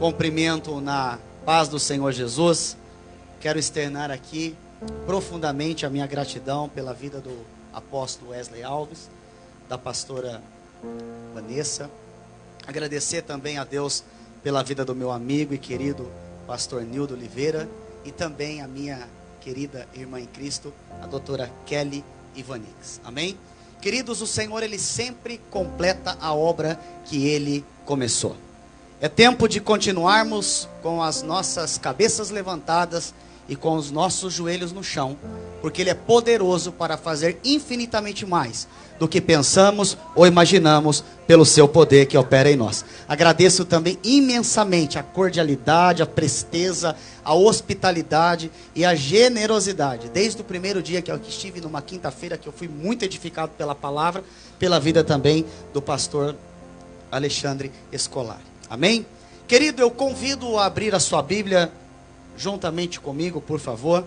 cumprimento na paz do Senhor Jesus. Quero externar aqui profundamente a minha gratidão pela vida do apóstolo Wesley Alves, da pastora Vanessa. Agradecer também a Deus pela vida do meu amigo e querido pastor Nildo Oliveira e também a minha querida irmã em Cristo, a doutora Kelly Ivanix. Amém? Queridos, o Senhor, Ele sempre completa a obra que Ele começou. É tempo de continuarmos com as nossas cabeças levantadas e com os nossos joelhos no chão, porque Ele é poderoso para fazer infinitamente mais do que pensamos ou imaginamos pelo seu poder que opera em nós. Agradeço também imensamente a cordialidade, a presteza, a hospitalidade e a generosidade. Desde o primeiro dia que eu estive numa quinta-feira, que eu fui muito edificado pela palavra, pela vida também do pastor Alexandre Escolari. Amém? Querido, eu convido a abrir a sua Bíblia juntamente comigo, por favor,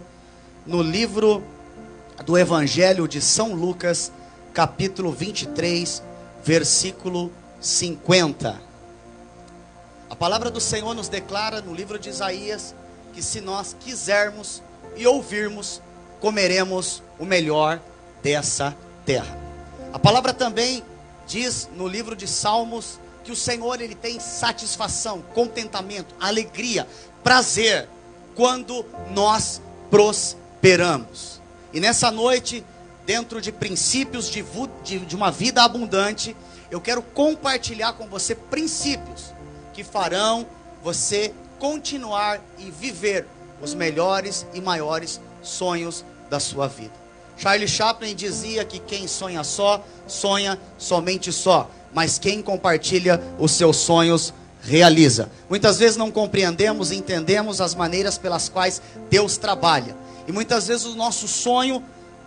no livro do Evangelho de São Lucas, capítulo 23, versículo 50. A palavra do Senhor nos declara no livro de Isaías que se nós quisermos e ouvirmos, comeremos o melhor dessa terra. A palavra também diz no livro de Salmos que o Senhor, Ele tem satisfação, contentamento, alegria, prazer quando nós prosperamos. E nessa noite, dentro de princípios de uma vida abundante, eu quero compartilhar com você princípios que farão você continuar e viver os melhores e maiores sonhos da sua vida. Charles Chaplin dizia que quem sonha só, sonha somente só, mas quem compartilha os seus sonhos realiza. Muitas vezes não compreendemos e entendemos as maneiras pelas quais Deus trabalha, e muitas vezes o nosso sonho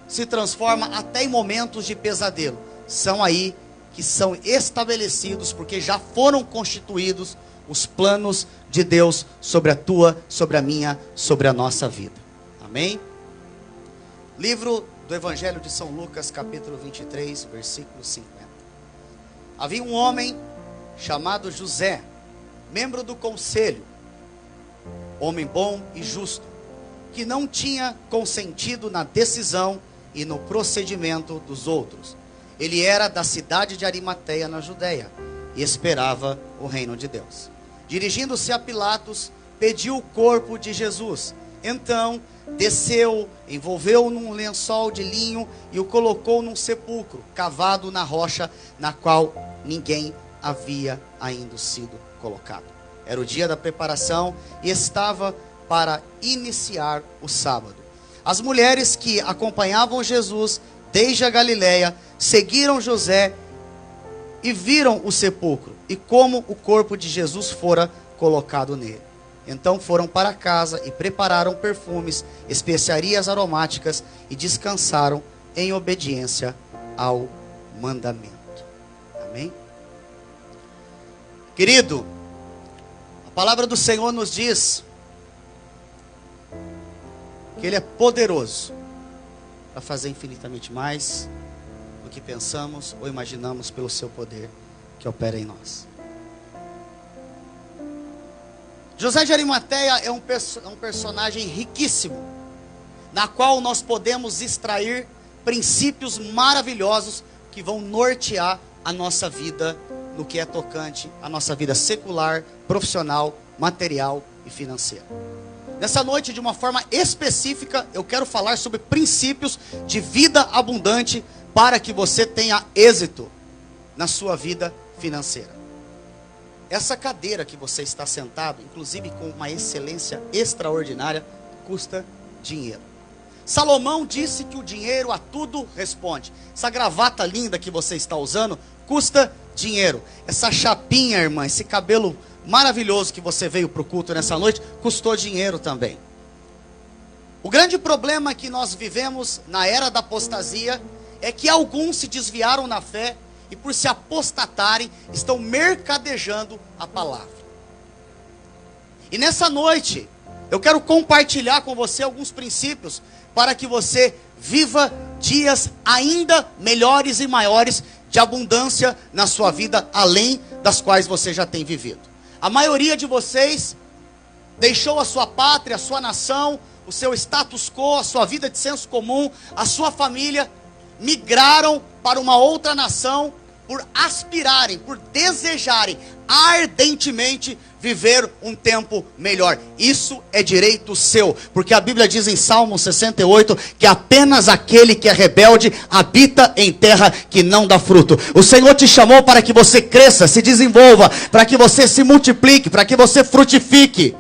se transforma até em momentos de pesadelo. São aí que são estabelecidos, porque já foram constituídos os planos de Deus sobre a tua, sobre a minha, sobre a nossa vida. Amém? Livro do Evangelho de São Lucas, capítulo 23, versículo 50. Havia um homem chamado José, membro do conselho, homem bom e justo, que não tinha consentido na decisão e no procedimento dos outros. Ele era da cidade de Arimateia, na Judeia, e esperava o reino de Deus. Dirigindo-se a Pilatos, pediu o corpo de Jesus. Então desceu, envolveu-o num lençol de linho e o colocou num sepulcro cavado na rocha, na qual ninguém havia ainda sido colocado. Era o dia da preparação e estava para iniciar o sábado. As mulheres que acompanhavam Jesus desde a Galileia seguiram José e viram o sepulcro e como o corpo de Jesus fora colocado nele. Então foram para casa e prepararam perfumes, especiarias aromáticas e descansaram em obediência ao mandamento. Amém? Querido, a palavra do Senhor nos diz que Ele é poderoso para fazer infinitamente mais do que pensamos ou imaginamos pelo seu poder que opera em nós. José de Arimateia é um personagem riquíssimo, na qual nós podemos extrair princípios maravilhosos que vão nortear a nossa vida no que é tocante à nossa vida secular, profissional, material e financeira. Nessa noite, de uma forma específica, eu quero falar sobre princípios de vida abundante para que você tenha êxito na sua vida financeira. Essa cadeira que você está sentado, inclusive com uma excelência extraordinária, custa dinheiro. Salomão disse que o dinheiro a tudo responde. Essa gravata linda que você está usando custa dinheiro. Essa chapinha, irmã, esse cabelo maravilhoso que você veio para o culto nessa noite, custou dinheiro também. O grande problema que nós vivemos na era da apostasia é que alguns se desviaram na fé e por se apostatarem, estão mercadejando a palavra. E nessa noite, eu quero compartilhar com você alguns princípios para que você viva dias ainda melhores e maiores de abundância na sua vida, além das quais você já tem vivido. A maioria de vocês deixou a sua pátria, a sua nação, o seu status quo, a sua vida de senso comum, a sua família, migraram para uma outra nação por aspirarem, por desejarem ardentemente viver um tempo melhor. Isso é direito seu, porque a Bíblia diz em Salmo 68 que apenas aquele que é rebelde habita em terra que não dá fruto. O Senhor te chamou para que você cresça, se desenvolva, para que você se multiplique, para que você frutifique.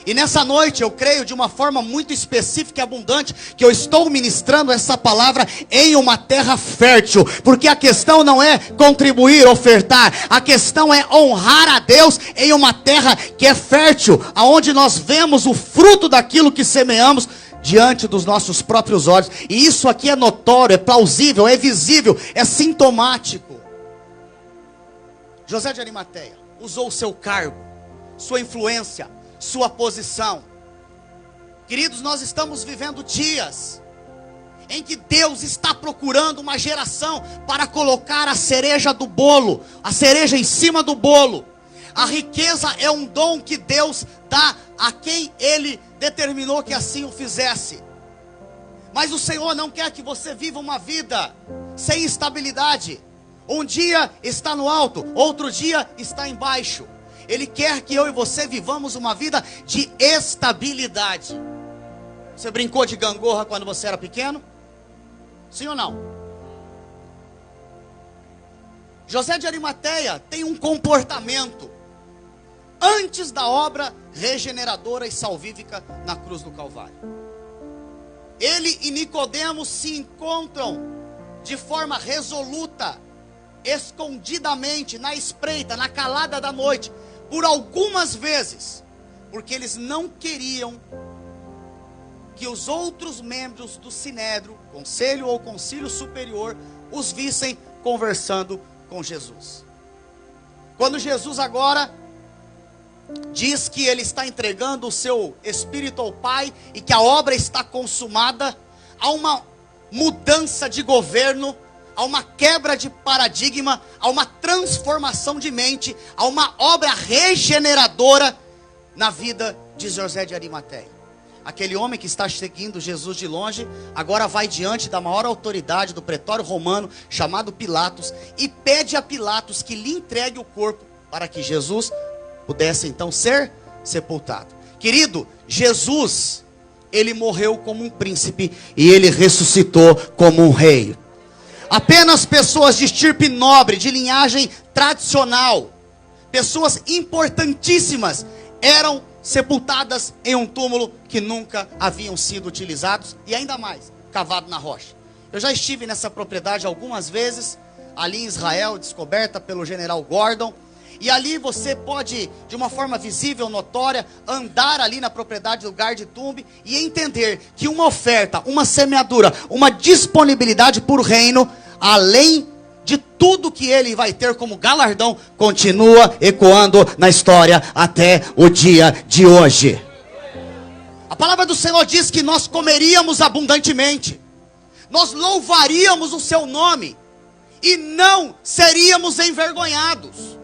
E nessa noite eu creio de uma forma muito específica e abundante que eu estou ministrando essa palavra em uma terra fértil. Porque a questão não é contribuir, ofertar. A questão é honrar a Deus em uma terra que é fértil. Onde nós vemos o fruto daquilo que semeamos diante dos nossos próprios olhos. E isso aqui é notório, é plausível, é visível, é sintomático. José de Arimateia usou o seu cargo, sua influência, sua posição. Queridos, nós estamos vivendo dias em que Deus está procurando uma geração para colocar a cereja do bolo, a cereja em cima do bolo. A riqueza é um dom que Deus dá a quem Ele determinou que assim o fizesse. Mas o Senhor não quer que você viva uma vida sem estabilidade. Um dia está no alto, outro dia está embaixo. Ele quer que eu e você vivamos uma vida de estabilidade. Você brincou de gangorra quando você era pequeno? Sim ou não? José de Arimateia tem um comportamento antes da obra regeneradora e salvífica na cruz do Calvário. Ele e Nicodemos se encontram de forma resoluta, escondidamente, na espreita, na calada da noite, por algumas vezes, porque eles não queriam que os outros membros do Sinédrio, conselho ou concílio superior, os vissem conversando com Jesus. Quando Jesus agora diz que ele está entregando o seu Espírito ao Pai e que a obra está consumada, há uma mudança de governo, há uma quebra de paradigma, há uma transformação de mente, há uma obra regeneradora na vida de José de Arimateia. Aquele homem que está seguindo Jesus de longe, agora vai diante da maior autoridade do pretório romano, chamado Pilatos, e pede a Pilatos que lhe entregue o corpo, para que Jesus pudesse então ser sepultado. Querido, Jesus, ele morreu como um príncipe, e ele ressuscitou como um rei. Apenas pessoas de estirpe nobre, de linhagem tradicional, pessoas importantíssimas, eram sepultadas em um túmulo que nunca haviam sido utilizados, e ainda mais, cavado na rocha. Eu já estive nessa propriedade algumas vezes, ali em Israel, descoberta pelo general Gordon, e ali você pode, de uma forma visível, notória, andar ali na propriedade do lugar de tumbe e entender que uma oferta, uma semeadura, uma disponibilidade por reino, além de tudo que ele vai ter como galardão, continua ecoando na história até o dia de hoje. A palavra do Senhor diz que nós comeríamos abundantemente, nós louvaríamos o seu nome e não seríamos envergonhados.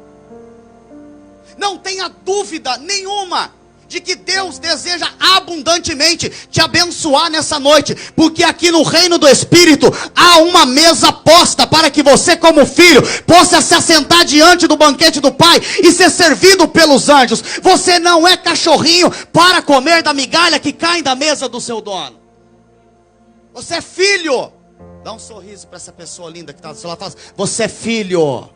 Não tenha dúvida nenhuma de que Deus deseja abundantemente te abençoar nessa noite, porque aqui no reino do Espírito há uma mesa posta para que você, como filho, possa se assentar diante do banquete do Pai e ser servido pelos anjos. Você não é cachorrinho para comer da migalha que cai da mesa do seu dono. Você é filho. Dá um sorriso para essa pessoa linda que está do seu lado. Você é filho.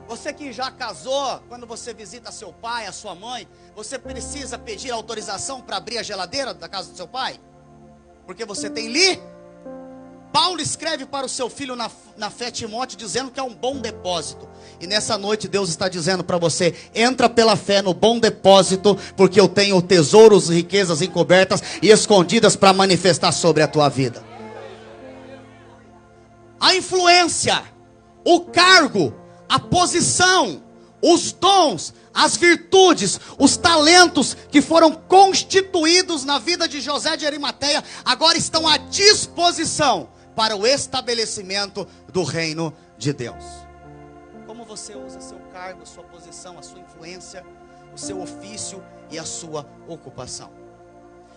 Você que já casou, quando você visita seu pai, a sua mãe, você precisa pedir autorização para abrir a geladeira da casa do seu pai? Porque você tem li? Paulo escreve para o seu filho na fé, Timóteo, dizendo que é um bom depósito. E nessa noite Deus está dizendo para você: entra pela fé no bom depósito, porque eu tenho tesouros e riquezas encobertas e escondidas para manifestar sobre a tua vida. A influência, o cargo, a posição, os dons, as virtudes, os talentos que foram constituídos na vida de José de Arimateia, agora estão à disposição para o estabelecimento do reino de Deus. Como como você usa seu cargo, sua posição, a sua influência, o seu ofício e a sua ocupação.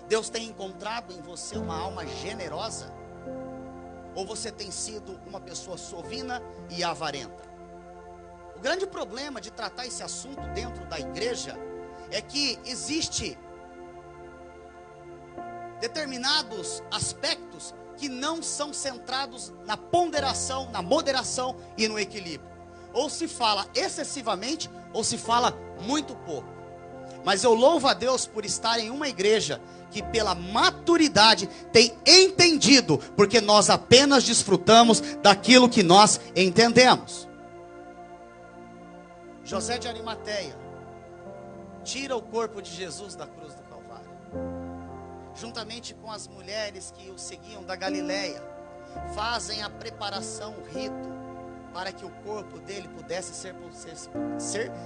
Deus tem encontrado em você uma alma generosa? Ou você tem sido uma pessoa sovina e avarenta? O grande problema de tratar esse assunto dentro da igreja é que existe determinados aspectos que não são centrados na ponderação, na moderação e no equilíbrio. Ou se fala excessivamente, ou se fala muito pouco. Mas eu louvo a Deus por estar em uma igreja que pela maturidade tem entendido, porque nós apenas desfrutamos daquilo que nós entendemos. José de Arimateia tira o corpo de Jesus da cruz do Calvário, juntamente com as mulheres que o seguiam da Galileia, fazem a preparação, o rito, para que o corpo dele pudesse ser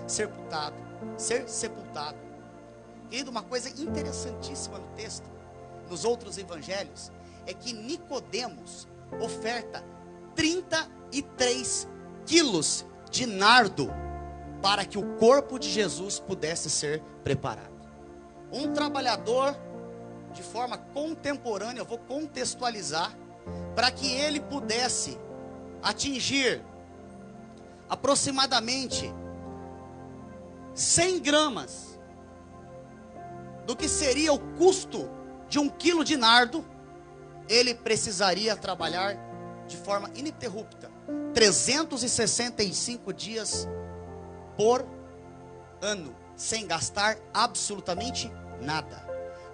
sepultado. Querido, uma coisa interessantíssima no texto, nos outros evangelhos, é que Nicodemos oferta 33 quilos de nardo para que o corpo de Jesus pudesse ser preparado. Um trabalhador, de forma contemporânea, eu vou contextualizar, para que ele pudesse atingir aproximadamente 100 gramas do que seria o custo de 1 quilo de nardo, ele precisaria trabalhar de forma ininterrupta 365 dias por ano, sem gastar absolutamente nada.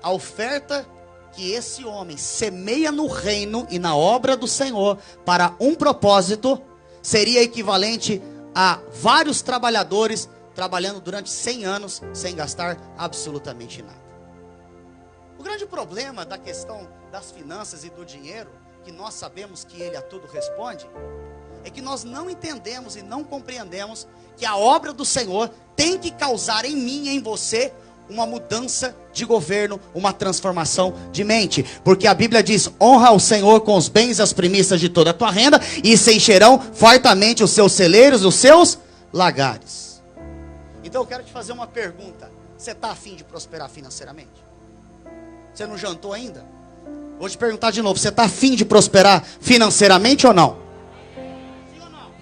A oferta que esse homem semeia no reino e na obra do Senhor para um propósito seria equivalente a vários trabalhadores trabalhando durante 100 anos sem gastar absolutamente nada. O grande problema da questão das finanças e do dinheiro, que nós sabemos que ele a tudo responde, é que nós não entendemos e não compreendemos que a obra do Senhor tem que causar em mim e em você uma mudança de governo, uma transformação de mente. Porque a Bíblia diz: honra ao Senhor com os bens e as primícias de toda a tua renda, e se encherão fartamente os seus celeiros e os seus lagares. Então eu quero te fazer uma pergunta: você está afim de prosperar financeiramente? Você não jantou ainda? Vou te perguntar de novo: você está afim de prosperar financeiramente ou não? Sim ou não?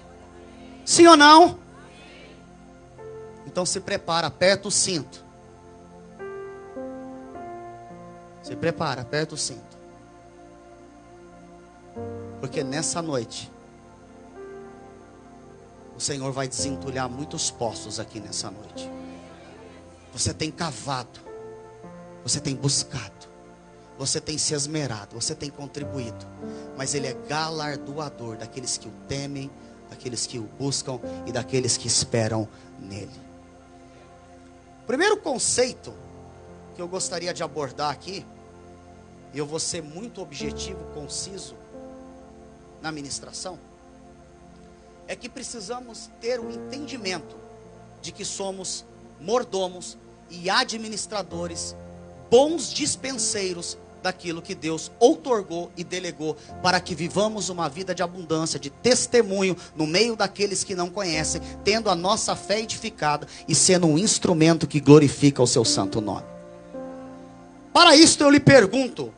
Sim ou não? Então se prepara, aperta o cinto. Se prepara, aperta o cinto. Porque nessa noite o Senhor vai desentulhar muitos poços aqui nessa noite. Você tem cavado, você tem buscado, você tem se esmerado, você tem contribuído, mas Ele é galardoador daqueles que o temem, daqueles que o buscam e daqueles que esperam nele. O primeiro conceito que eu gostaria de abordar aqui, e eu vou ser muito objetivo, conciso na ministração, é que precisamos ter o entendimento de que somos mordomos e administradores, bons dispenseiros daquilo que Deus outorgou e delegou para que vivamos uma vida de abundância, de testemunho no meio daqueles que não conhecem, tendo a nossa fé edificada e sendo um instrumento que glorifica o seu santo nome. Para isto eu lhe pergunto: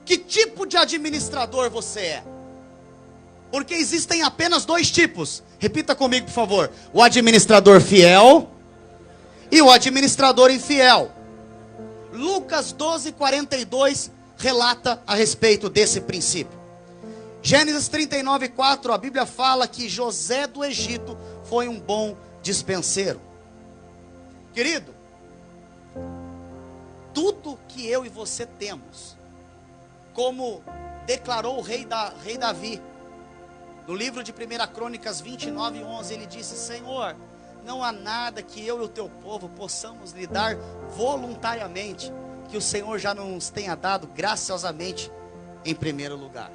que tipo de administrador você é? Porque existem apenas dois tipos. Repita comigo, por favor: o administrador fiel e o administrador infiel. Lucas 12:42 relata a respeito desse princípio. Gênesis 39:4, a Bíblia fala que José do Egito foi um bom dispenseiro. Querido, tudo que eu e você temos, como declarou o rei Davi, no livro de 1 Crônicas 29:11, ele disse: Senhor, não há nada que eu e o teu povo possamos lhe dar voluntariamente, que o Senhor já nos tenha dado graciosamente em primeiro lugar.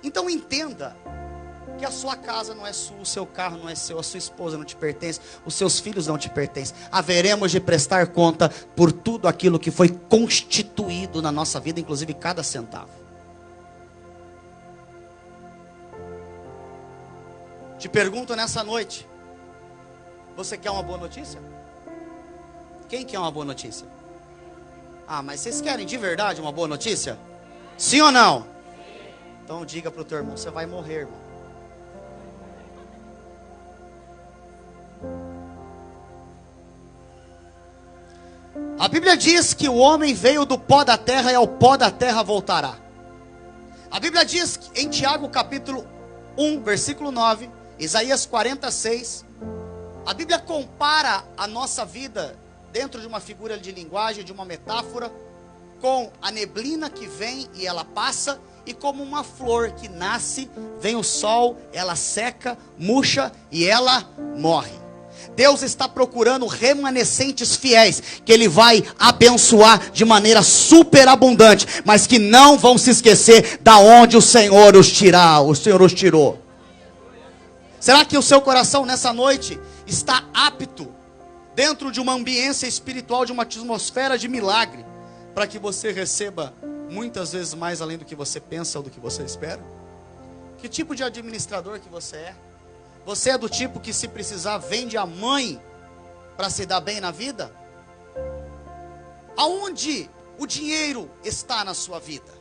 Então entenda que a sua casa não é sua, o seu carro não é seu, a sua esposa não te pertence, os seus filhos não te pertencem. Haveremos de prestar conta por tudo aquilo que foi constituído na nossa vida, inclusive cada centavo. Te pergunto nessa noite, você quer uma boa notícia? Quem quer uma boa notícia? Ah, mas vocês querem de verdade uma boa notícia? Sim ou não? Então diga para o teu irmão, você vai morrer, irmão. A Bíblia diz que o homem veio do pó da terra e ao pó da terra voltará. A Bíblia diz em Tiago capítulo 1, versículo 9, Isaías 46, a Bíblia compara a nossa vida dentro de uma figura de linguagem, de uma metáfora, com a neblina que vem e ela passa, e como uma flor que nasce, vem o sol, ela seca, murcha e ela morre. Deus está procurando remanescentes fiéis, que Ele vai abençoar de maneira superabundante, mas que não vão se esquecer da onde o Senhor os tirou. Será que o seu coração nessa noite está apto, dentro de uma ambiência espiritual, de uma atmosfera de milagre, para que você receba muitas vezes mais além do que você pensa ou do que você espera? Que tipo de administrador que você é? Você é do tipo que, se precisar, vende a mãe para se dar bem na vida? Aonde o dinheiro está na sua vida?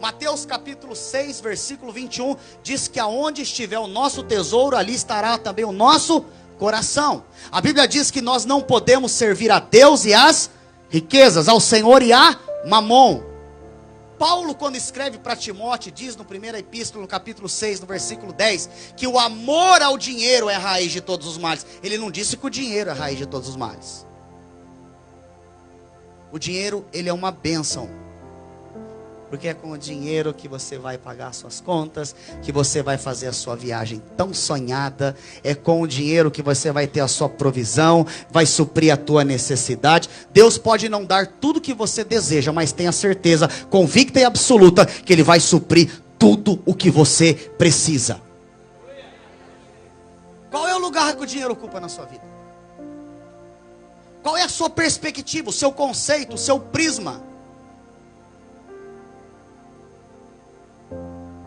Mateus capítulo 6, versículo 21, diz que aonde estiver o nosso tesouro, ali estará também o nosso coração. A Bíblia diz que nós não podemos servir a Deus e as riquezas, ao Senhor e a Mamon. Paulo, quando escreve para Timóteo, diz no primeira epístola, no capítulo 6, no versículo 10, que o amor ao dinheiro é a raiz de todos os males. Ele não disse que o dinheiro é a raiz de todos os males. O dinheiro, ele é uma bênção. Porque é com o dinheiro que você vai pagar suas contas, que você vai fazer a sua viagem tão sonhada. É com o dinheiro que você vai ter a sua provisão, vai suprir a tua necessidade. Deus pode não dar tudo o que você deseja, mas tenha certeza, convicta e absoluta, que Ele vai suprir tudo o que você precisa. Qual é o lugar que o dinheiro ocupa na sua vida? Qual é a sua perspectiva, o seu conceito, o seu prisma?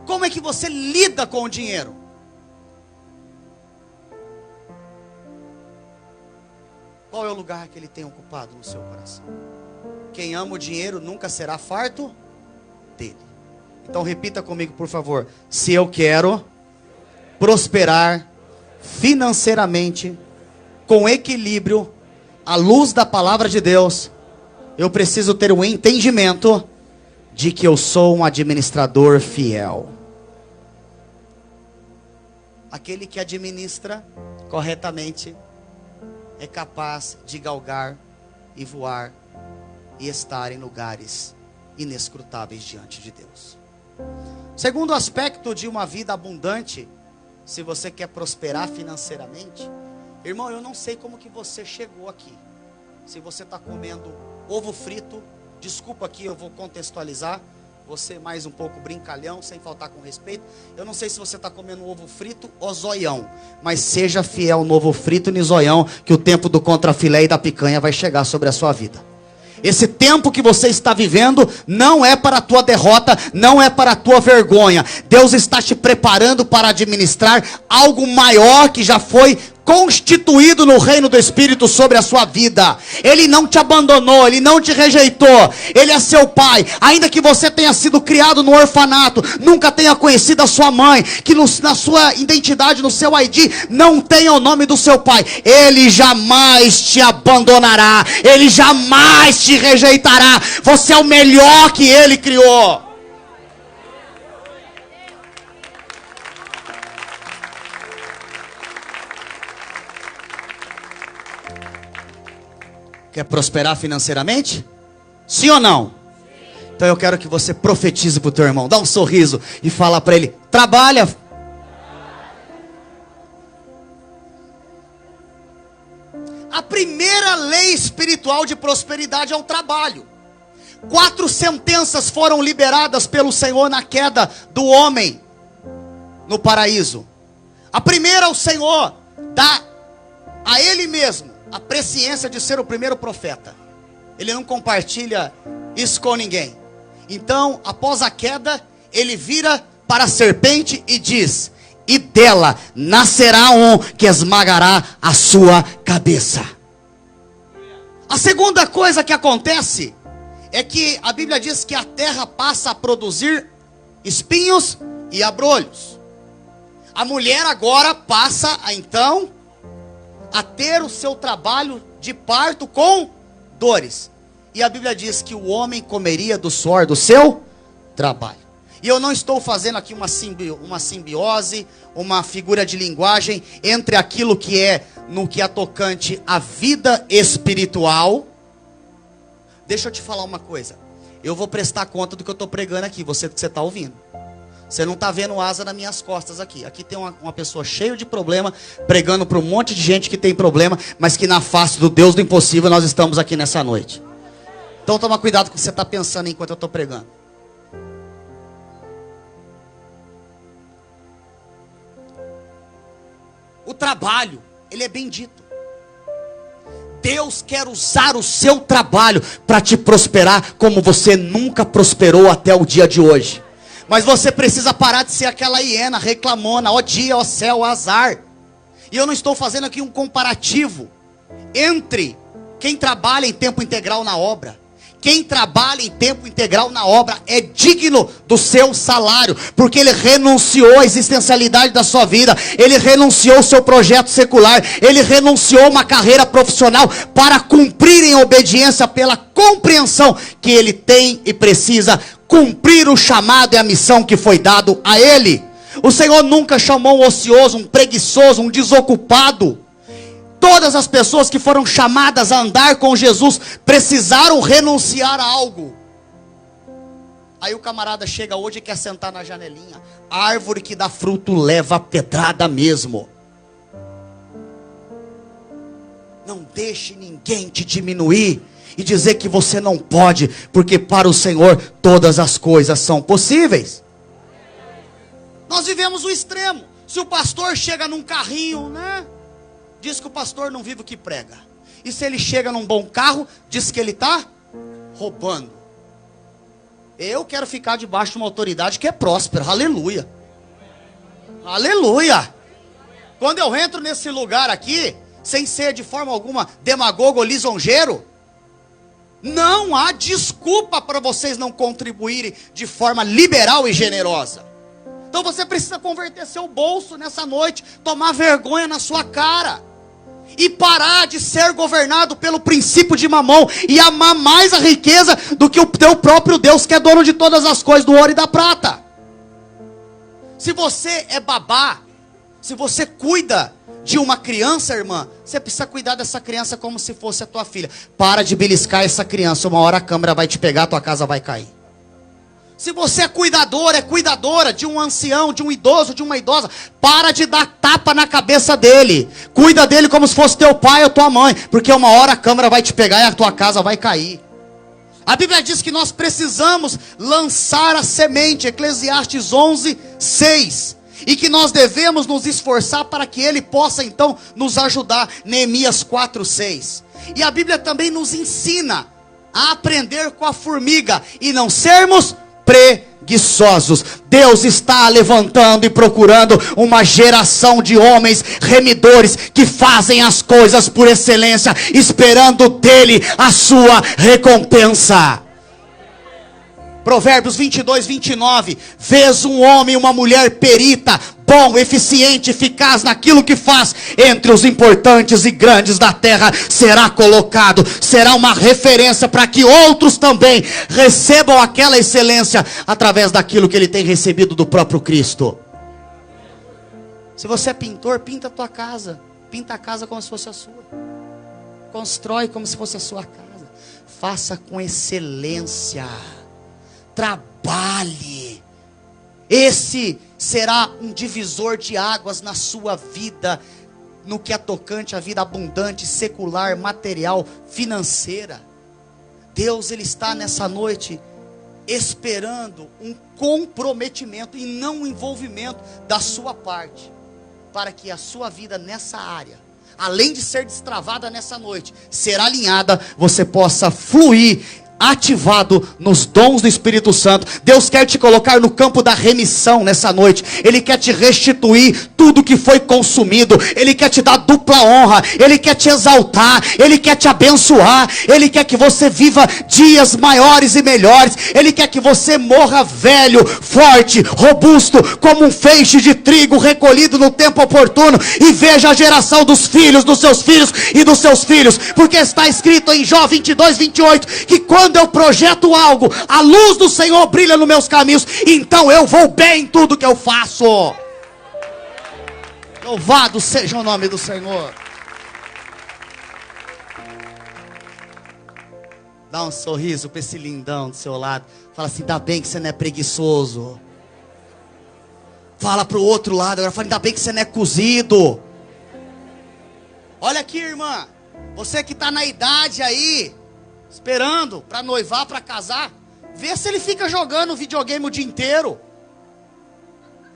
Como é que você lida com o dinheiro? Qual é o lugar que ele tem ocupado no seu coração? Quem ama o dinheiro nunca será farto dele. Então repita comigo, por favor. Se eu quero prosperar financeiramente, com equilíbrio, à luz da palavra de Deus, eu preciso ter um entendimento de que eu sou um administrador fiel. Aquele que administra corretamente é capaz de galgar e voar e estar em lugares inescrutáveis diante de Deus. Segundo aspecto de uma vida abundante, se você quer prosperar financeiramente, irmão, eu não sei como que você chegou aqui. Se você está comendo ovo frito, desculpa aqui, eu vou contextualizar. Você mais um pouco brincalhão, sem faltar com respeito. Eu não sei se você está comendo ovo frito ou zoião, mas seja fiel no ovo frito e no zoião, que o tempo do contrafilé e da picanha vai chegar sobre a sua vida. Esse tempo que você está vivendo não é para a tua derrota, não é para a tua vergonha. Deus está te preparando para administrar algo maior que já foi constituído no reino do Espírito sobre a sua vida. Ele não te abandonou, Ele não te rejeitou, Ele é seu pai. Ainda que você tenha sido criado no orfanato, nunca tenha conhecido a sua mãe, que na sua identidade, no seu ID, não tenha o nome do seu pai, Ele jamais te abandonará, Ele jamais te rejeitará. Você é o melhor que Ele criou. Quer prosperar financeiramente? Sim ou não? Sim. Então eu quero que você profetize para o teu irmão. Dá um sorriso e fala para ele: trabalha. A primeira lei espiritual de prosperidade é o trabalho. 4 sentenças foram liberadas pelo Senhor na queda do homem no paraíso. A primeira, o Senhor dá a Ele mesmo a presciência de ser o primeiro profeta. Ele não compartilha isso com ninguém. Então, após a queda, ele vira para a serpente e diz: e dela nascerá um que esmagará a sua cabeça. A segunda coisa que acontece é que a Bíblia diz que a terra passa a produzir espinhos e abrolhos. A mulher agora passa então a ter o seu trabalho de parto com dores. E a Bíblia diz que o homem comeria do suor do seu trabalho. E eu não estou fazendo aqui uma simbiose, uma figura de linguagem entre aquilo que é, no que é tocante à vida espiritual. Deixa eu te falar uma coisa. Eu vou prestar conta do que eu estou pregando aqui, você que você está ouvindo. Você não está vendo asa nas minhas costas aqui. Aqui tem uma pessoa cheia de problema, pregando para um monte de gente que tem problema, mas que na face do Deus do impossível nós estamos aqui nessa noite. Então toma cuidado com o que você está pensando enquanto eu estou pregando. O trabalho, ele é bendito. Deus quer usar o seu trabalho para te prosperar como você nunca prosperou até o dia de hoje. Mas você precisa parar de ser aquela hiena reclamona, ó dia, ó céu, ó azar. E eu não estou fazendo aqui um comparativo entre quem trabalha em tempo integral na obra. Quem trabalha em tempo integral na obra é digno do seu salário, porque ele renunciou à existencialidade da sua vida, ele renunciou ao seu projeto secular, ele renunciou a uma carreira profissional para cumprir em obediência pela compreensão que ele tem e precisa cumprir o chamado e a missão que foi dado a ele. O Senhor nunca chamou um ocioso, um preguiçoso, um desocupado. Todas as pessoas que foram chamadas a andar com Jesus precisaram renunciar a algo. Aí o camarada chega hoje e quer sentar na janelinha. A árvore que dá fruto leva a pedrada mesmo. Não deixe ninguém te diminuir e dizer que você não pode, porque para o Senhor todas as coisas são possíveis. Nós vivemos o extremo. Se o pastor chega num carrinho, né? Diz que o pastor não vive o que prega. E se ele chega num bom carro, diz que ele está roubando. Eu quero ficar debaixo de uma autoridade que é próspera. Aleluia. Aleluia. Quando eu entro nesse lugar aqui, sem ser de forma alguma demagogo ou lisonjeiro, não há desculpa para vocês não contribuírem de forma liberal e generosa. Então você precisa converter seu bolso nessa noite, tomar vergonha na sua cara. E parar de ser governado pelo princípio de Mamon e amar mais a riqueza do que o teu próprio Deus, que é dono de todas as coisas, do ouro e da prata. Se você é babá, se você cuida de uma criança, irmã, você precisa cuidar dessa criança como se fosse a tua filha. Para de beliscar essa criança, uma hora a câmera vai te pegar, a tua casa vai cair. Se você é cuidadora de um ancião, de um idoso, de uma idosa, para de dar tapa na cabeça dele. Cuida dele como se fosse teu pai ou tua mãe, porque uma hora a câmera vai te pegar e a tua casa vai cair. A Bíblia diz que nós precisamos lançar a semente, Eclesiastes 11:6, e que nós devemos nos esforçar para que ele possa então nos ajudar, Neemias 4:6. E a Bíblia também nos ensina a aprender com a formiga e não sermos preguiçosos. Deus está levantando e procurando uma geração de homens remidores que fazem as coisas por excelência, esperando dele a sua recompensa. Provérbios 22:29. Vês um homem e uma mulher perita, bom, eficiente, eficaz naquilo que faz, entre os importantes e grandes da terra será colocado, será uma referência para que outros também recebam aquela excelência através daquilo que ele tem recebido do próprio Cristo. Se você é pintor, pinta a tua casa, pinta a casa como se fosse a sua, constrói como se fosse a sua casa, faça com excelência, trabalhe. Esse será um divisor de águas na sua vida, no que é tocante à vida abundante, secular, material, financeira. Deus, ele está nessa noite esperando um comprometimento e não um envolvimento da sua parte, para que a sua vida nessa área, além de ser destravada nessa noite, ser alinhada, você possa fluir ativado nos dons do Espírito Santo. Deus quer te colocar no campo da remissão nessa noite. Ele quer te restituir tudo que foi consumido. Ele quer te dar dupla honra. Ele quer te exaltar. Ele quer te abençoar. Ele quer que você viva dias maiores e melhores. Ele quer que você morra velho, forte, robusto, como um feixe de trigo recolhido no tempo oportuno, e veja a geração dos filhos e dos seus filhos, porque está escrito em Jó 22:28, que quando eu projeto algo, a luz do Senhor brilha nos meus caminhos, então eu vou bem em tudo que eu faço. Louvado seja o nome do Senhor. Dá um sorriso para esse lindão do seu lado. Fala assim: ainda bem que você não é preguiçoso. Fala para o outro lado agora, fala: ainda bem que você não é cozido. Olha aqui, irmã, você que está na idade aí, esperando para noivar, para casar, vê se ele fica jogando videogame o dia inteiro.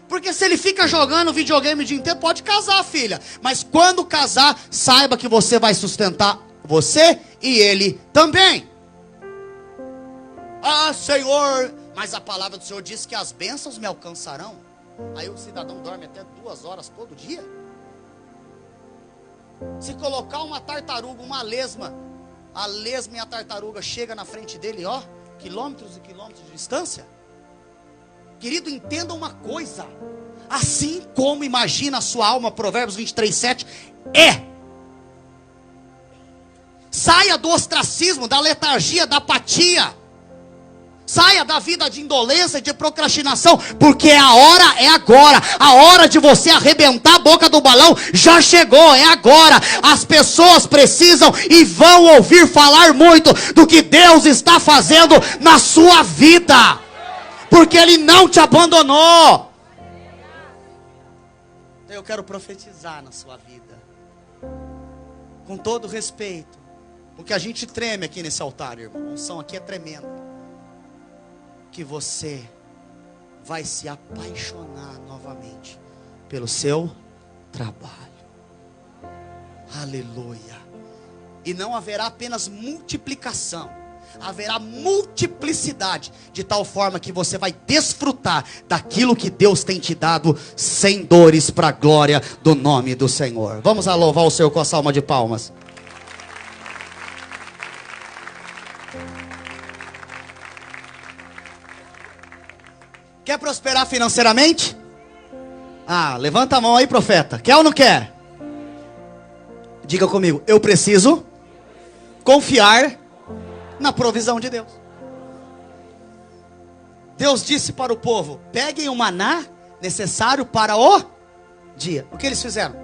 Porque se ele fica jogando videogame o dia inteiro, pode casar, filha. Mas quando casar, saiba que você vai sustentar você e ele também. Ah, Senhor, mas a palavra do Senhor diz que as bênçãos me alcançarão. Aí o cidadão dorme até 2 horas todo dia. Se colocar uma tartaruga, uma lesma, a lesma e a tartaruga chega na frente dele, ó, quilômetros e quilômetros de distância. Querido, entenda uma coisa: assim como imagina a sua alma, Provérbios 23:7, saia do ostracismo, da letargia, da apatia. Saia da vida de indolência, de procrastinação, porque a hora é agora. A hora de você arrebentar a boca do balão já chegou, é agora. As pessoas precisam e vão ouvir falar muito do que Deus está fazendo na sua vida, porque Ele não te abandonou. Eu quero profetizar na sua vida, com todo respeito, porque a gente treme aqui nesse altar, irmão. A unção aqui é tremenda. Que você vai se apaixonar novamente pelo seu trabalho. Aleluia. E não haverá apenas multiplicação, haverá multiplicidade, de tal forma que você vai desfrutar daquilo que Deus tem te dado sem dores, para a glória do nome do Senhor. Vamos a louvar o Senhor com a salva de palmas. Quer prosperar financeiramente? Ah, levanta a mão aí, profeta. Quer ou não quer? Diga comigo: eu preciso confiar na provisão de Deus. Deus disse para o povo: peguem o maná necessário para o dia. O que eles fizeram?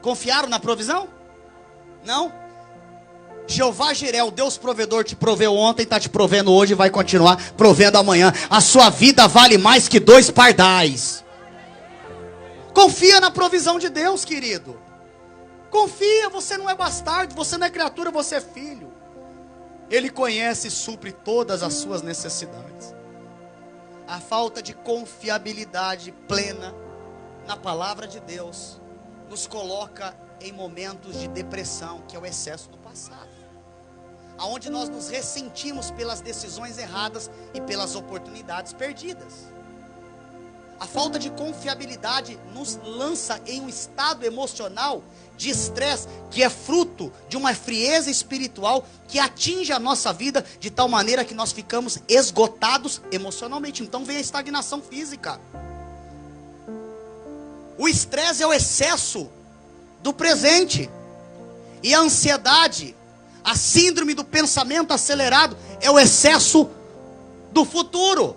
Confiaram na provisão? Não. Jeová Jiré, o Deus provedor, te proveu ontem, está te provendo hoje e vai continuar provendo amanhã. A sua vida vale mais que 2 pardais. Confia na provisão de Deus, querido. Confia, você não é bastardo, você não é criatura, você é filho. Ele conhece e supre todas as suas necessidades. A falta de confiabilidade plena na palavra de Deus nos coloca em momentos de depressão, que é o excesso do passado, aonde nós nos ressentimos pelas decisões erradas e pelas oportunidades perdidas. A falta de confiabilidade nos lança em um estado emocional de estresse, que é fruto de uma frieza espiritual que atinge a nossa vida de tal maneira que nós ficamos esgotados emocionalmente. Então vem a estagnação física. O estresse é o excesso do presente, e a ansiedade, a síndrome do pensamento acelerado, é o excesso do futuro.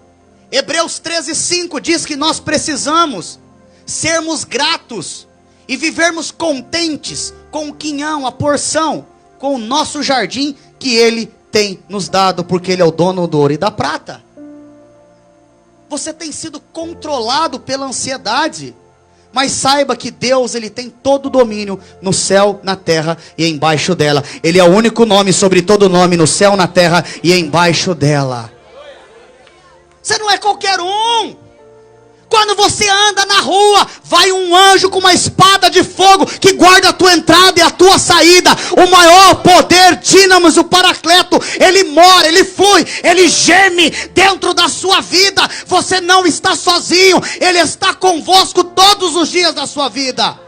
Hebreus 13:5 diz que nós precisamos sermos gratos e vivermos contentes com o quinhão, a porção, com o nosso jardim que Ele tem nos dado, porque Ele é o dono do ouro e da prata. Você tem sido controlado pela ansiedade, mas saiba que Deus, Ele tem todo o domínio no céu, na terra e embaixo dela. Ele é o único nome sobre todo nome no céu, na terra e embaixo dela. Você não é qualquer um. Quando você anda na rua, vai um anjo com uma espada de fogo que guarda a tua entrada e a tua saída. O maior poder, Dínamos, o Paracleto, ele mora, ele flui, ele geme dentro da sua vida. Você não está sozinho, ele está convosco todos os dias da sua vida.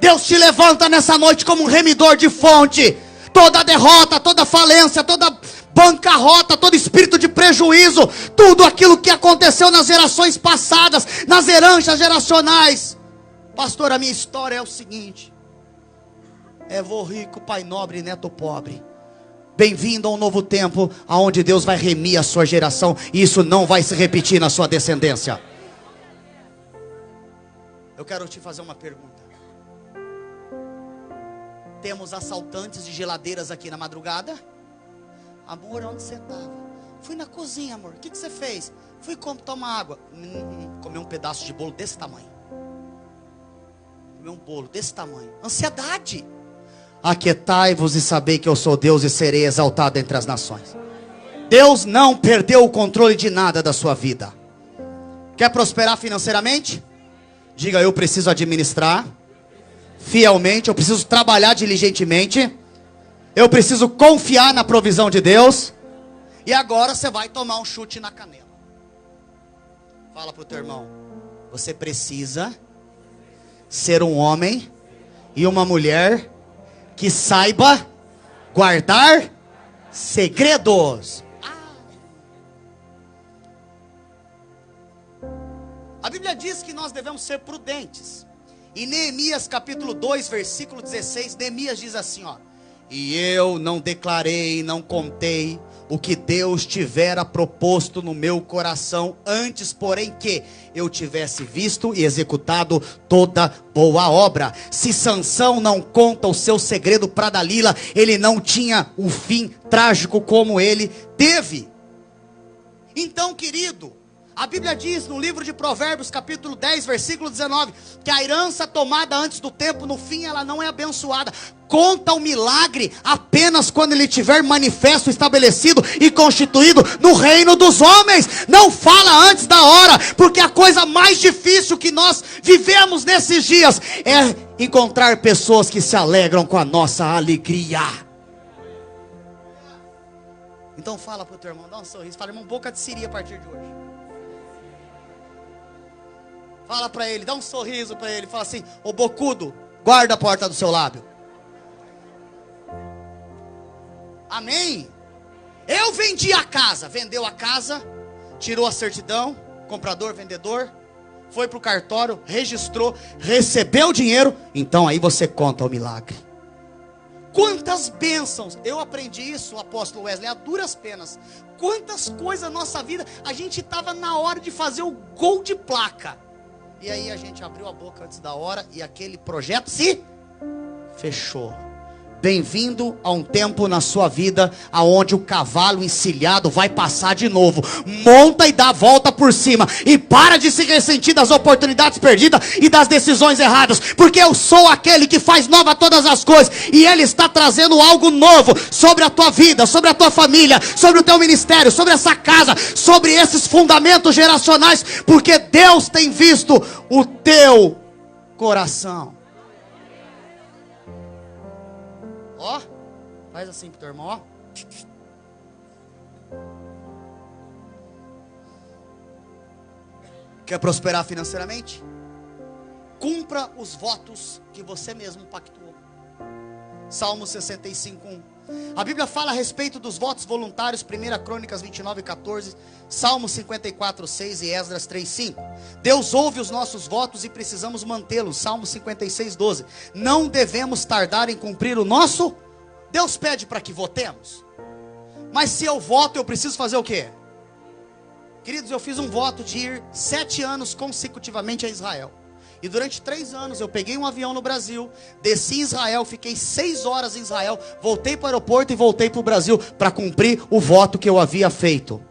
Deus te levanta nessa noite como um remidor de fonte. Toda derrota, toda falência, toda bancarrota, todo espírito de prejuízo, tudo aquilo que aconteceu nas gerações passadas, nas heranças geracionais. Pastor, a minha história é o seguinte: é vô rico, pai nobre, neto pobre. Bem-vindo a um novo tempo, aonde Deus vai remir a sua geração, e isso não vai se repetir na sua descendência. Eu quero te fazer uma pergunta. Temos assaltantes de geladeiras aqui na madrugada? Amor, onde você estava? Fui na cozinha, amor. O que você fez? Fui tomar água. Comer um pedaço de bolo desse tamanho. Comer um bolo desse tamanho. Ansiedade. Aquietai-vos e sabei que eu sou Deus e serei exaltado entre as nações. Deus não perdeu o controle de nada da sua vida. Quer prosperar financeiramente? Diga, eu preciso administrar fielmente, eu preciso trabalhar diligentemente, eu preciso confiar na provisão de Deus. E agora você vai tomar um chute na canela. Fala para o teu irmão: você precisa ser um homem e uma mulher que saiba guardar segredos. A Bíblia diz que nós devemos ser prudentes. Em Neemias capítulo 2, versículo 16, Neemias diz assim, ó: e eu não declarei, não contei o que Deus tivera proposto no meu coração, antes porém que eu tivesse visto e executado toda boa obra. Se Sansão não conta o seu segredo para Dalila, ele não tinha um fim trágico como ele teve. Então, querido, a Bíblia diz no livro de Provérbios, capítulo 10, versículo 19, que a herança tomada antes do tempo, no fim ela não é abençoada. Conta o milagre apenas quando ele tiver manifesto, estabelecido e constituído no reino dos homens. Não fala antes da hora, porque a coisa mais difícil que nós vivemos nesses dias é encontrar pessoas que se alegram com a nossa alegria. Então fala para o teu irmão, dá um sorriso, fala: irmão, boca de siri a partir de hoje. Fala para ele, dá um sorriso para ele, fala assim: ô bocudo, guarda a porta do seu lábio. Amém? Eu vendi a casa, vendeu a casa, tirou a certidão, comprador, vendedor, foi para o cartório, registrou, recebeu o dinheiro, então aí você conta o milagre. Quantas bênçãos, eu aprendi isso, o apóstolo Wesley, a duras penas. Quantas coisas na nossa vida, a gente estava na hora de fazer o gol de placa. E aí a gente abriu a boca antes da hora e aquele projeto se fechou. Bem-vindo a um tempo na sua vida aonde o cavalo encilhado vai passar de novo. Monta e dá a volta por cima. E para de se ressentir das oportunidades perdidas e das decisões erradas. Porque eu sou aquele que faz nova todas as coisas. E Ele está trazendo algo novo sobre a tua vida, sobre a tua família, sobre o teu ministério, sobre essa casa, sobre esses fundamentos geracionais. Porque Deus tem visto o teu coração. Ó, faz assim pro teu irmão, ó. Quer prosperar financeiramente? Cumpra os votos que você mesmo pactuou. Salmo 65:1. A Bíblia fala a respeito dos votos voluntários, 1 Crônicas 29:14, Salmo 54:6 e Esdras 3:5. Deus ouve os nossos votos e precisamos mantê-los. Salmo 56:12. Não devemos tardar em cumprir o nosso. Deus pede para que votemos. Mas se eu voto, eu preciso fazer o quê? Queridos, eu fiz um voto de ir 7 anos consecutivamente a Israel. E durante 3 anos eu peguei um avião no Brasil, desci em Israel, fiquei 6 horas em Israel, voltei para o aeroporto e voltei para o Brasil para cumprir o voto que eu havia feito.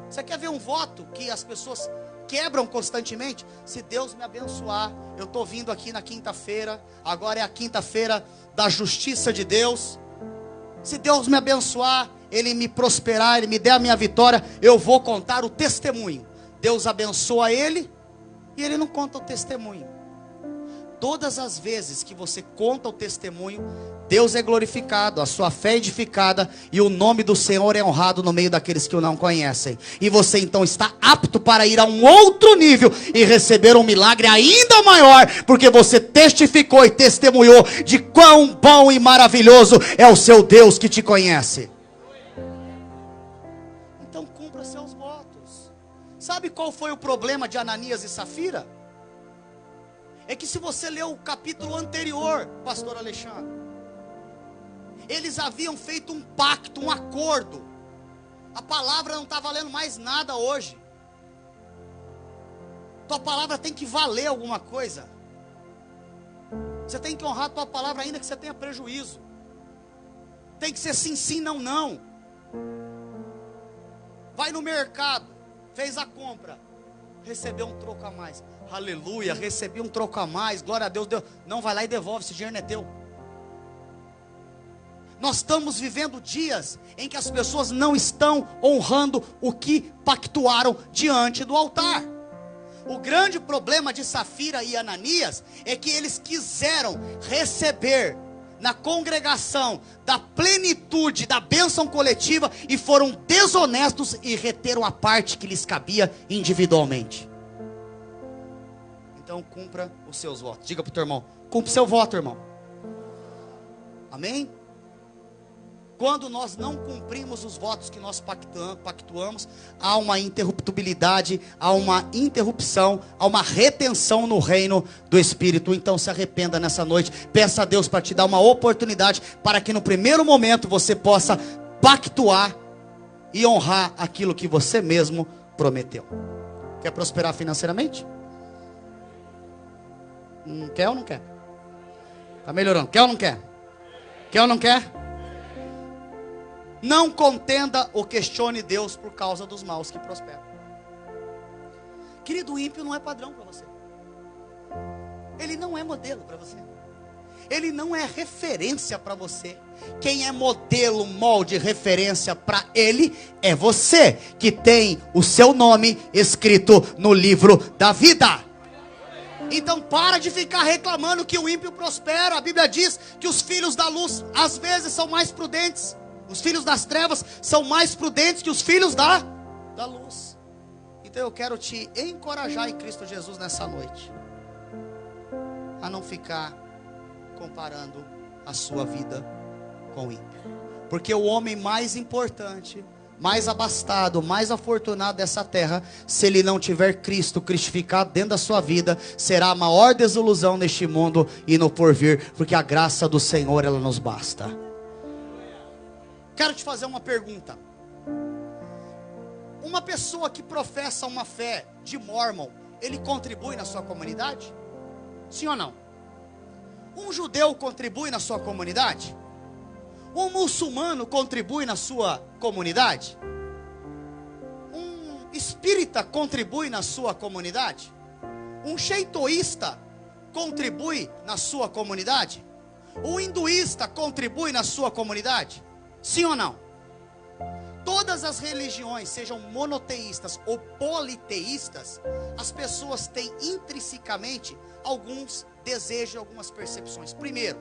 Você quer ver um voto que as pessoas quebram constantemente? Se Deus me abençoar, eu estou vindo aqui na quinta-feira, agora é a quinta-feira da justiça de Deus. Se Deus me abençoar, Ele me prosperar, Ele me der a minha vitória, eu vou contar o testemunho. Deus abençoa ele e ele não conta o testemunho. Todas as vezes que você conta o testemunho, Deus é glorificado, a sua fé é edificada e o nome do Senhor é honrado no meio daqueles que o não conhecem. E você então está apto para ir a um outro nível e receber um milagre ainda maior, porque você testificou e testemunhou de quão bom e maravilhoso é o seu Deus que te conhece. Então cumpra seus votos. Sabe qual foi o problema de Ananias e Safira? É que se você ler o capítulo anterior, pastor Alexandre, eles haviam feito um pacto, um acordo. A palavra não está valendo mais nada hoje. Tua palavra tem que valer alguma coisa. Você tem que honrar a tua palavra ainda que você tenha prejuízo. Tem que ser sim, sim, não, não. Vai no mercado, fez a compra, recebeu um troco a mais. Aleluia, recebi um troco a mais, glória a Deus, Deus. Não, vai lá e devolve, esse dinheiro não é teu. Nós estamos vivendo dias em que as pessoas não estão honrando o que pactuaram diante do altar. O grande problema de Safira e Ananias é que eles quiseram receber na congregação da plenitude da bênção coletiva e foram desonestos e reteram a parte que lhes cabia individualmente. Então cumpra os seus votos. Diga para o teu irmão, cumpra o seu voto, irmão. Amém? Quando nós não cumprimos os votos que nós pactuamos, há uma interruptibilidade, há uma interrupção, há uma retenção no reino do Espírito. Então se arrependa nessa noite, peça a Deus para te dar uma oportunidade, para que no primeiro momento você possa pactuar e honrar aquilo que você mesmo prometeu. Quer prosperar financeiramente? Quer ou não quer? Está melhorando, quer ou não quer? Quer ou não quer? Não contenda ou questione Deus por causa dos maus que prosperam. Querido, o ímpio não é padrão para você. Ele não é modelo para você. Ele não é referência para você. Quem é modelo, molde, referência para ele é você, que tem o seu nome escrito no livro da vida. Então para de ficar reclamando que o ímpio prospera. A Bíblia diz que os filhos da luz às vezes são mais prudentes. Os filhos das trevas são mais prudentes que os filhos da luz. Então eu quero te encorajar em Cristo Jesus nessa noite, a não ficar comparando a sua vida com o ímpio. Porque o homem mais importante, mais abastado, mais afortunado dessa terra, se ele não tiver Cristo cristificado dentro da sua vida, será a maior desilusão neste mundo e no porvir, porque a graça do Senhor, ela nos basta. Quero te fazer uma pergunta. Uma pessoa que professa uma fé de Mormon, ele contribui na sua comunidade? Sim ou não? Um judeu contribui na sua comunidade? Um muçulmano contribui na sua comunidade? Um espírita contribui na sua comunidade? Um sheitoísta contribui na sua comunidade? Um hinduísta contribui na sua comunidade? Sim ou não? Todas as religiões, sejam monoteístas ou politeístas, as pessoas têm intrinsecamente alguns desejos e algumas percepções. Primeiro,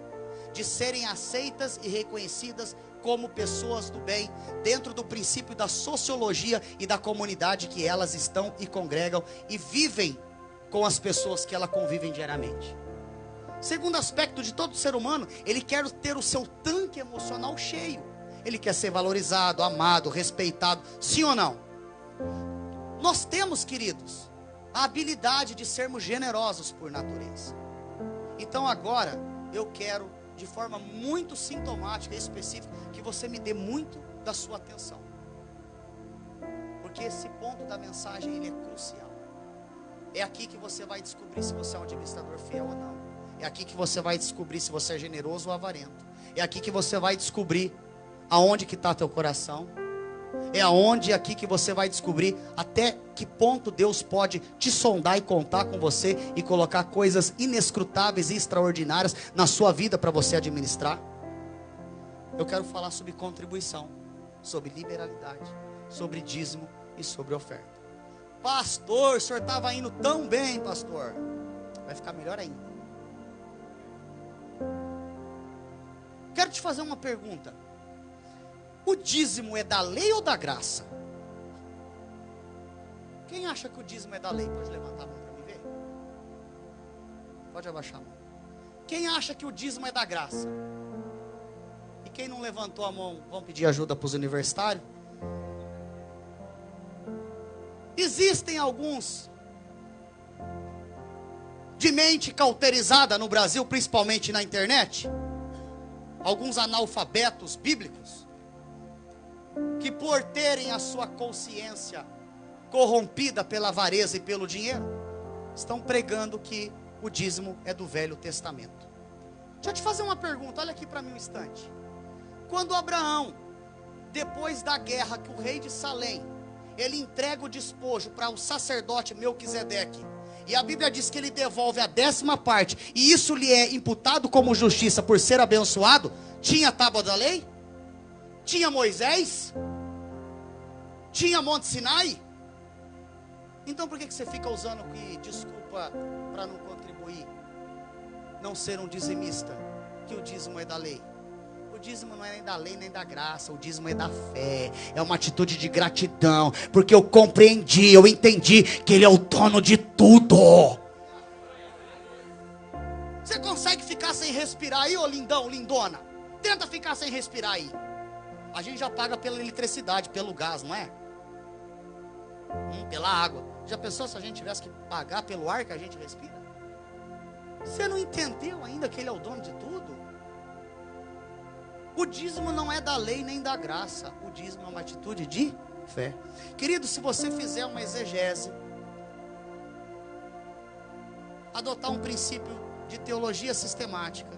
de serem aceitas e reconhecidas como pessoas do bem, dentro do princípio da sociologia e da comunidade que elas estão e congregam e vivem com as pessoas que elas convivem diariamente. Segundo aspecto de todo ser humano, ele quer ter o seu tanque emocional cheio. Ele quer ser valorizado, amado, respeitado. Sim ou não? Nós temos, queridos, a habilidade de sermos generosos por natureza. Então agora, eu quero, de forma muito sintomática e específica, que você me dê muito da sua atenção. Porque esse ponto da mensagem, ele é crucial. É aqui que você vai descobrir se você é um administrador fiel ou não. É aqui que você vai descobrir se você é generoso ou avarento. É aqui que você vai descobrir aonde que está teu coração. É aonde aqui que você vai descobrir até que ponto Deus pode te sondar e contar com você e colocar coisas inescrutáveis e extraordinárias na sua vida para você administrar. Eu quero falar sobre contribuição, sobre liberalidade, sobre dízimo e sobre oferta. Pastor, o senhor estava indo tão bem, pastor. Vai ficar melhor ainda. Quero te fazer uma pergunta. O dízimo é da lei ou da graça? Quem acha que o dízimo é da lei? Pode levantar a mão para mim ver. Pode abaixar a mão. Quem acha que o dízimo é da graça? E quem não levantou a mão, vão pedir ajuda para os universitários? Existem alguns de mente cauterizada no Brasil, principalmente na internet, alguns analfabetos bíblicos, que por terem a sua consciência corrompida pela avareza e pelo dinheiro, estão pregando que o dízimo é do Velho Testamento. Deixa eu te fazer uma pergunta, olha aqui para mim um instante. Quando Abraão, depois da guerra, que o rei de Salém, ele entrega o despojo para o sacerdote Melquisedeque, e a Bíblia diz que ele devolve a 10ª parte, e isso lhe é imputado como justiça por ser abençoado. Tinha a tábua da lei? Tinha Moisés? Tinha Monte Sinai? Então por que você fica usando que desculpa para não contribuir, não ser um dizimista, que o dízimo é da lei? O dízimo não é nem da lei nem da graça, o dízimo é da fé, é uma atitude de gratidão, porque eu compreendi, eu entendi que Ele é o dono de tudo. Você consegue ficar sem respirar aí, ô lindão, lindona? Tenta ficar sem respirar aí. A gente já paga pela eletricidade, pelo gás, não é? Pela água. Já pensou se a gente tivesse que pagar pelo ar que a gente respira? Você não entendeu ainda que Ele é o dono de tudo? O dízimo não é da lei nem da graça. O dízimo é uma atitude de fé. Querido, se você fizer uma exegese, adotar um princípio de teologia sistemática,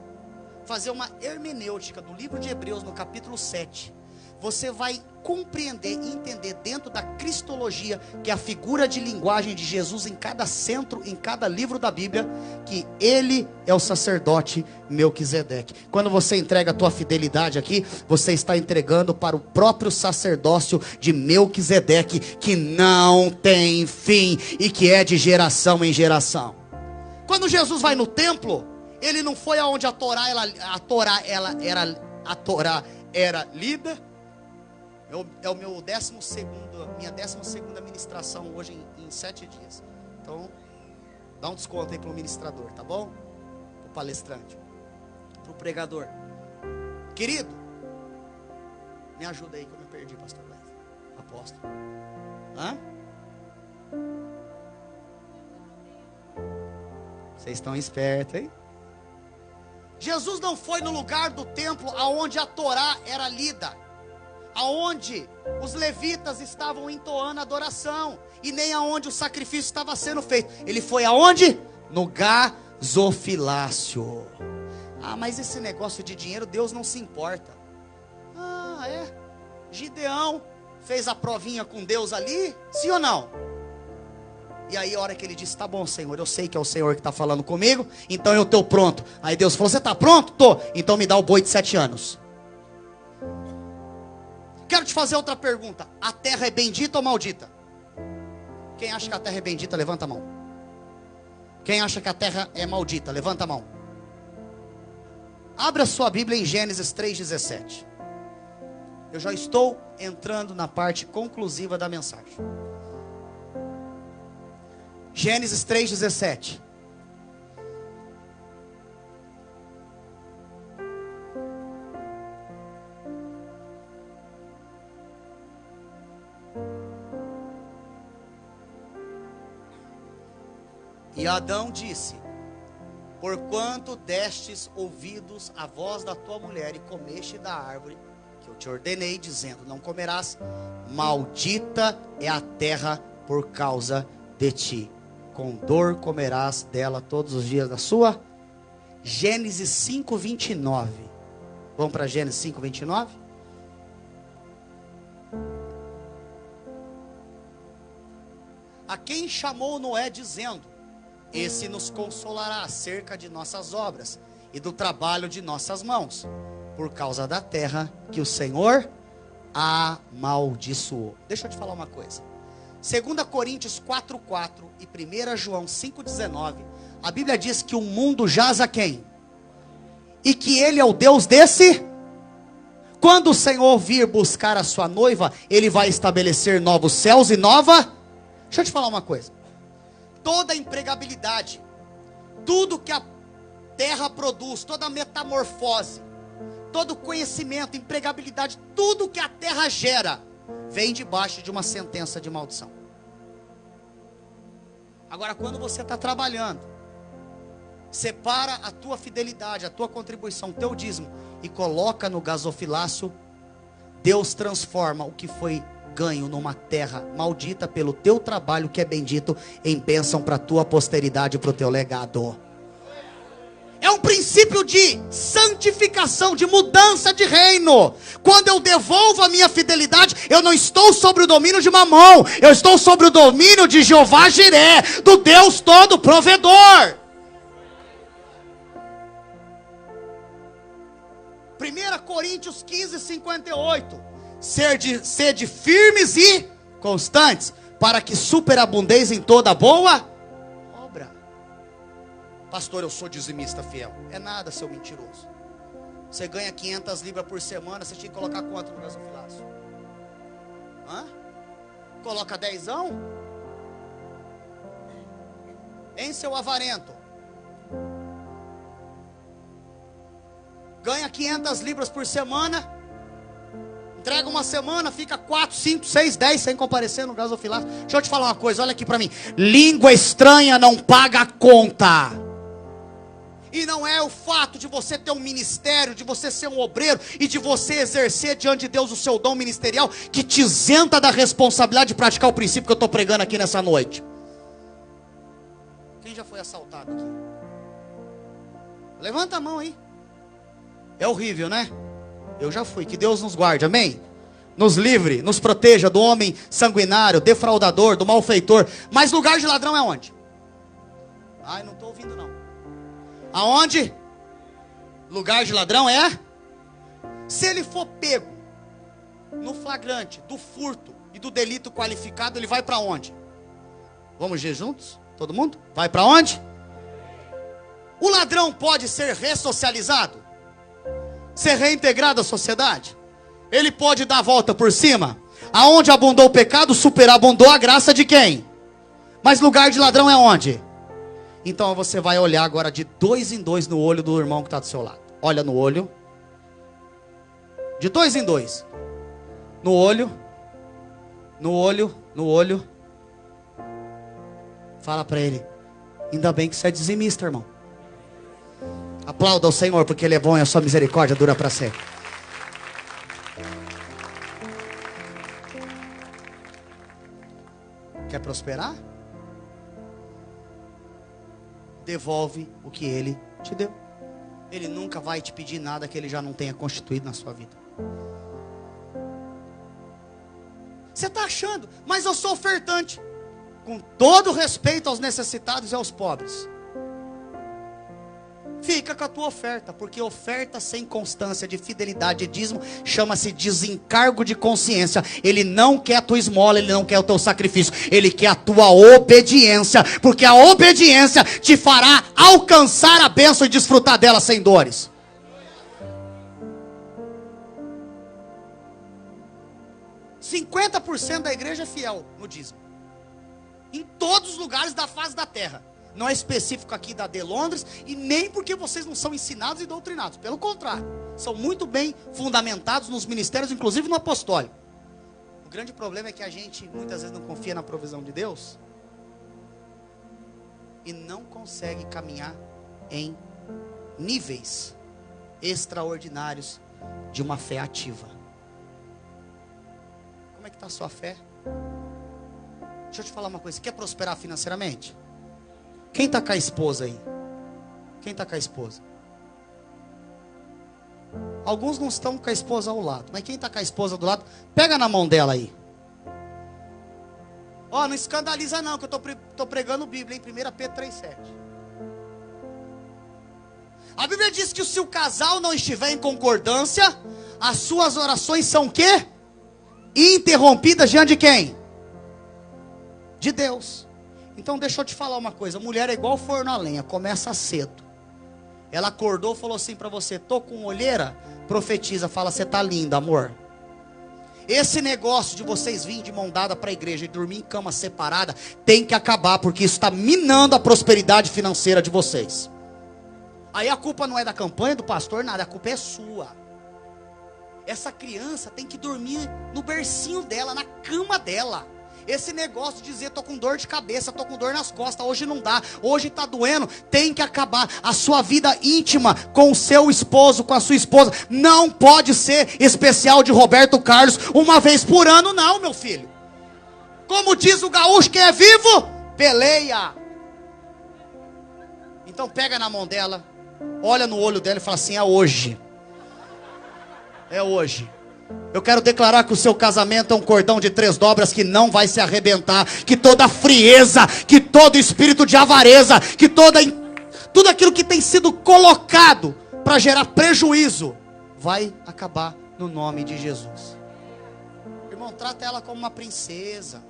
fazer uma hermenêutica do livro de Hebreus no capítulo 7, você vai compreender e entender dentro da cristologia, que é a figura de linguagem de Jesus em cada centro, em cada livro da Bíblia, que Ele é o sacerdote Melquisedeque. Quando você entrega a tua fidelidade aqui, você está entregando para o próprio sacerdócio de Melquisedeque, que não tem fim e que é de geração em geração. Quando Jesus vai no templo, Ele não foi aonde a Torá era lida. É o meu minha 12ª ministração hoje em 7 dias. Então, dá um desconto aí para o ministrador, tá bom? Para o palestrante, para o pregador. Querido, me ajuda aí que eu me perdi, pastor Wesley. Apóstolo. Hã? Vocês estão espertos, hein? Jesus não foi no lugar do templo aonde a Torá era lida, aonde os levitas estavam entoando adoração, e nem aonde o sacrifício estava sendo feito. Ele foi aonde? No gasofilácio. Ah, mas esse negócio de dinheiro, Deus não se importa. Ah, é? Gideão fez a provinha com Deus ali, sim ou não? E aí a hora que ele disse, tá bom, Senhor, eu sei que é o Senhor que está falando comigo, então eu estou pronto. Aí Deus falou, você está pronto? Tô. Então me dá o boi de 7 anos. Quero te fazer outra pergunta. A terra é bendita ou maldita? Quem acha que a terra é bendita, levanta a mão. Quem acha que a terra é maldita, levanta a mão. Abra sua Bíblia em Gênesis 3,17. Eu já estou entrando na parte conclusiva da mensagem. Gênesis 3,17. E Adão disse, porquanto destes ouvidos a voz da tua mulher e comeste da árvore que eu te ordenei, dizendo, não comerás, maldita é a terra por causa de ti. Com dor comerás dela todos os dias da sua. Gênesis 5:29. Vamos para Gênesis 5:29? A quem chamou Noé dizendo, esse nos consolará acerca de nossas obras e do trabalho de nossas mãos, por causa da terra que o Senhor amaldiçoou. Deixa eu te falar uma coisa. 2 Coríntios 4:4 e 1 João 5:19, a Bíblia diz que o mundo jaz a quem? E que ele é o Deus desse. Quando o Senhor vir buscar a sua noiva, ele vai estabelecer novos céus e nova. Deixa eu te falar uma coisa. Toda empregabilidade, tudo que a terra produz, toda metamorfose, todo conhecimento, empregabilidade, tudo que a terra gera, vem debaixo de uma sentença de maldição. Agora, quando você está trabalhando, separa a tua fidelidade, a tua contribuição, o teu dízimo e coloca no gasofilácio, Deus transforma o que foi ganho numa terra maldita pelo teu trabalho, que é bendito, em bênção para a tua posteridade e para o teu legado. É um princípio de santificação, de mudança de reino. Quando eu devolvo a minha fidelidade, eu não estou sobre o domínio de Mamon, eu estou sobre o domínio de Jeová Jiré, do Deus todo provedor. 1 Coríntios 15:58. Sede firmes e constantes, para que superabundeis em toda boa obra. Pastor, eu sou dizimista fiel. É nada, seu mentiroso. Você ganha 500 libras por semana, você tinha que colocar quanto no gasofilácio? Hã? Coloca 10ão? Hein, seu avarento? Ganha 500 libras por semana, entrega uma semana, fica 4, 5, 6, 10 sem comparecer no gasofilácio. Deixa eu te falar uma coisa, olha aqui para mim. Língua estranha não paga a conta. E não é o fato de você ter um ministério, de você ser um obreiro e de você exercer diante de Deus o seu dom ministerial que te isenta da responsabilidade de praticar o princípio que eu estou pregando aqui nessa noite. Quem já foi assaltado aqui? Levanta a mão aí. É horrível, né? Eu já fui. Que Deus nos guarde, amém? Nos livre, nos proteja do homem sanguinário, defraudador, do malfeitor. Mas lugar de ladrão é onde? Ai, não estou ouvindo não. Aonde? Lugar de ladrão é? Se ele for pego no flagrante do furto e do delito qualificado, ele vai para onde? Vamos ver juntos? Todo mundo? Vai para onde? O ladrão pode ser ressocializado? Ser reintegrado à sociedade? Ele pode dar a volta por cima? Aonde abundou o pecado, superabundou a graça de quem? Mas lugar de ladrão é onde? Então você vai olhar agora de 2 em 2 no olho do irmão que está do seu lado. Olha no olho. De 2 em 2. No olho. No olho. No olho. Fala para ele. Ainda bem que você é dizimista, irmão. Aplauda ao Senhor, porque Ele é bom e a sua misericórdia dura para sempre. Quer prosperar? Devolve o que Ele te deu. Ele nunca vai te pedir nada que Ele já não tenha constituído na sua vida. Você está achando, mas eu sou ofertante. Com todo respeito aos necessitados e aos pobres. Fica com a tua oferta, porque oferta sem constância de fidelidade e dízimo chama-se desencargo de consciência. Ele não quer a tua esmola, ele não quer o teu sacrifício, ele quer a tua obediência, porque a obediência te fará alcançar a bênção e desfrutar dela sem dores. %50 da igreja é fiel no dízimo, em todos os lugares da face da terra. Não é específico aqui da de Londres, e nem porque vocês não são ensinados e doutrinados. Pelo contrário, são muito bem fundamentados nos ministérios, inclusive no apostólico. O grande problema é que a gente muitas vezes não confia na provisão de Deus e não consegue caminhar em níveis extraordinários de uma fé ativa. Como é que está a sua fé? Deixa eu te falar uma coisa. Você quer prosperar financeiramente? Quem está com a esposa aí? Quem está com a esposa? Alguns não estão com a esposa ao lado. Mas quem está com a esposa do lado, pega na mão dela aí. Ó, não escandaliza não, que eu estou pregando Bíblia, em 1 Pedro 3,7. A Bíblia diz que se o casal não estiver em concordância, as suas orações são o quê? Interrompidas diante de quem? de Deus. Então deixa eu te falar uma coisa, mulher é igual forno a lenha, começa cedo. Ela acordou, falou assim para você: tô com olheira, profetiza, fala: você tá linda, amor. Esse negócio de vocês virem de mão dada para a igreja e dormir em cama separada tem que acabar, porque isso está minando a prosperidade financeira de vocês. Aí a culpa não é da campanha, do pastor, nada, a culpa é sua. Essa criança tem que dormir no bercinho dela, na cama dela. Esse negócio de dizer: tô com dor de cabeça, tô com dor nas costas, hoje não dá, hoje tá doendo, tem que acabar. A sua vida íntima com o seu esposo, com a sua esposa, não pode ser especial de Roberto Carlos uma vez por ano, não, meu filho. Como diz o gaúcho, quem é vivo, peleia. Então pega na mão dela, olha no olho dela e fala assim: é hoje. É hoje. Eu quero declarar que o seu casamento é um cordão de 3 dobras que não vai se arrebentar, que toda frieza, que todo espírito de avareza, que tudo aquilo que tem sido colocado para gerar prejuízo, vai acabar no nome de Jesus. Irmão, trata ela como uma princesa.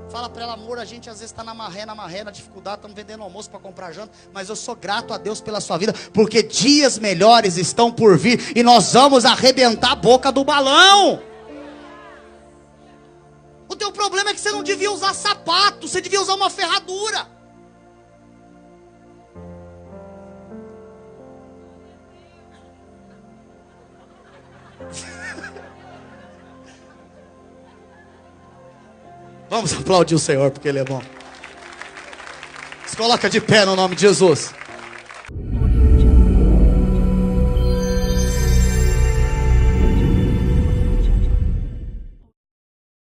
Fala para ela: amor, a gente às vezes está na maré, na dificuldade, estamos vendendo almoço para comprar janta, mas eu sou grato a Deus pela sua vida, porque dias melhores estão por vir, e nós vamos arrebentar a boca do balão. O teu problema é que você não devia usar sapato, você devia usar uma ferradura. Vamos aplaudir o Senhor, porque Ele é bom. Se coloca de pé no nome de Jesus.